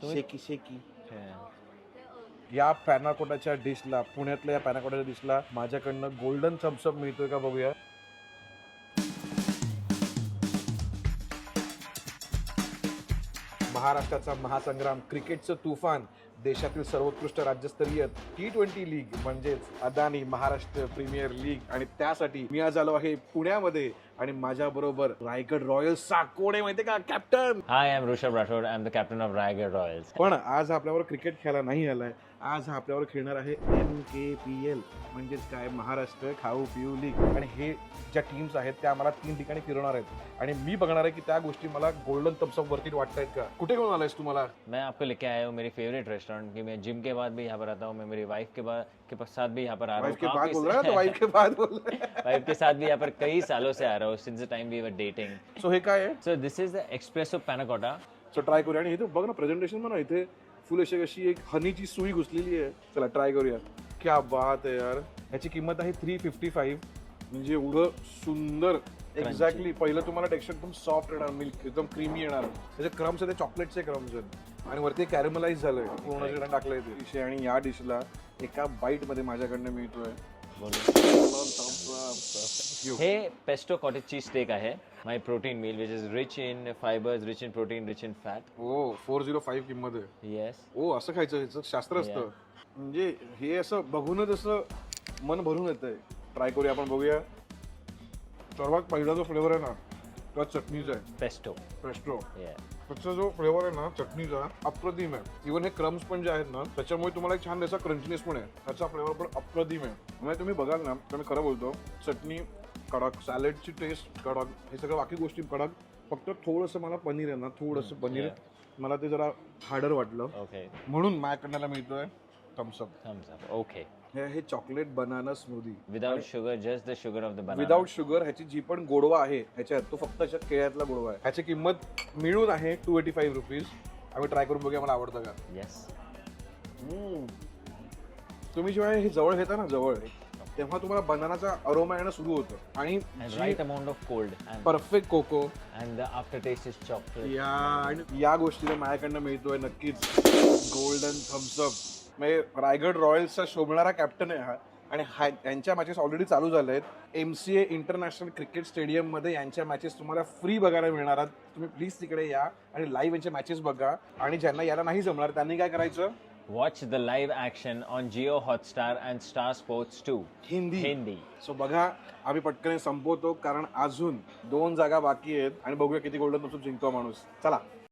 शेकी शेकी या पॅनाकोटाच्या डिशला, पुण्यातल्या या पॅनाकोटाच्या डिशला माझ्याकडनं गोल्डन थम्सअप मिळतोय का बघूया. महाराष्ट्राचा महासंग्राम, क्रिकेटचं तुफान, देशातील सर्वोत्कृष्ट राज्यस्तरीय T20 लीग म्हणजेच अदानी महाराष्ट्र प्रीमियर लीग. आणि त्यासाठी मी आज आलो आहे पुण्यामध्ये आणि माझ्या बरोबर रायगड रॉयल्सचा कोण आहे माहितीये का, captain. Hi, I am Rishabh Rathod. I am the captain of Raigad Royals. पण आज आपल्यावर क्रिकेट खेळायला नाही आलाय. आज हा आपल्यावर खेळणार आहे MKPL म्हणजेच काय, महाराष्ट्र खाऊ पिऊ लीग. आणि हे ज्या टीम्स आहेत त्या आम्हाला 3 ठिकाणी फिरवणार आहेत आणि मी बघणार आहे की त्या गोष्टी मला गोल्डन थम्सअप वरती वाटतायत का. कुठे घेऊन आलायस तुम्हाला? मैं आपको लेके आया हूँ मेरी फेवरेट रेस्टोरेंट की. मैं जिम के बाद भी यहाँ पर आता हूँ. मैं मेरी वाइफ के साथ भी यहाँ पर आ रहा हूँ. वाइफ के बाद बोल रहा है तो वाइफ के बाद बोल रहा है. वाइफ के साथ भी यहाँ पर कई सालों से आ रहा हूँ, since the time we were dating. So हे काय आहे? So this is the espresso panna cotta. So try करूया. आणि इथे बघ ना, प्रेझेंटेशन म्हणा, इथे फुल अशी एक हनीची सुई घुसलेली आहे. चला ट्राय करूया. क्या बात आहे यार. ह्याची किंमत आहे 355. म्हणजे एवढं सुंदर. एक्झॅक्टली. पहिलं तुम्हाला टेक्स्चर एकदम सॉफ्ट येणार, मिल्क एकदम क्रीमी येणार. त्याचे क्रम्स आहेत, चॉकलेटचे क्रम्स आहेत आणि वरती कॅरमलाइज झालंय, पूर्ण जे टाकलंय ते. आणि या डिशला एका बाईट मध्ये माझ्याकडनं मिळतोय हे पेस्टो कॉटेज चीज स्टेक आहे. My protein meal which is rich in fibres, rich in protein, rich in fat. ओ 405 किंमत आहे. येस. ओ असं खायचं, ह्याचं शास्त्र असतं. म्हणजे हे असं बघूनच असं मन भरून येतंय. ट्राय करूया आपण, बघूया. सर्वात पहिला जो फ्लेवर आहे ना तो चटणीचा आहे. पेस्टो. पेस्टो. त्याचा जो फ्लेवर आहे ना चटणीचा, अप्रतिम आहे. इव्हन हे क्रम्स पण जे आहेत ना त्याच्यामुळे तुम्हाला एक छान त्याचा क्रंचनेस पण आहे. त्याचा फ्लेवर पण अप्रतिम आहे. म्हणजे तुम्ही बघाल ना तर मी खरं बोलतो, चटणी कडक, सॅलडची टेस्ट कडक, हे सगळं बाकी गोष्टी कडक. फक्त थोडंसं मला पनीर आहे ना, थोडंसं पनीर मला ते जरा हार्डर वाटलं. ओके. म्हणून माझ्याकडनं मिळतोय थम्सअप. Thumbs up. ओके. हे chocolate banana smoothie without sugar, just the sugar of the banana. Without sugar. ह्याची जी पण गोडवा आहे ह्याच्यात, तो फक्त ह्याच्या केळ्यातला गोडवा आहे. ह्याची किंमत मिळून आहे 285 रुपीज. आम्ही ट्राय करून बघूया, मला आवडतं का. येस. तुम्ही जेव्हा हे जवळ घेता ना, जवळ, तेव्हा तुम्हाला बनानाचा अरोमा येणं सुरू होतं आणि right amount of cold. Perfect cocoa. And the after taste is chocolate. या गोष्टीला माझ्याकडनं मिळतोय नक्कीच गोल्डन थम्सअप. म्हणजे रायगड रॉयल्सचा शोभणारा कॅप्टन आहे हा. आणि यांच्या मॅचेस ऑलरेडी चालू झाल्या आहेत. MCA इंटरनॅशनल क्रिकेट स्टेडियम मध्ये यांच्या मॅचेस तुम्हाला फ्री बघायला मिळणार आहेत. तुम्ही प्लीज तिकडे या आणि लाईव्ह यांच्या मॅचेस बघा. आणि ज्यांना यायला नाही जमणार त्यांनी काय करायचं, Watch the live action on Jio Hotstar and Star Sports 2. Hindi. So बघा, आम्ही पटकन संपवतो कारण अजून 2 जागा बाकी आहेत आणि बघूया किती गोल्डन थम्सअप जिंकतो माणूस. चला.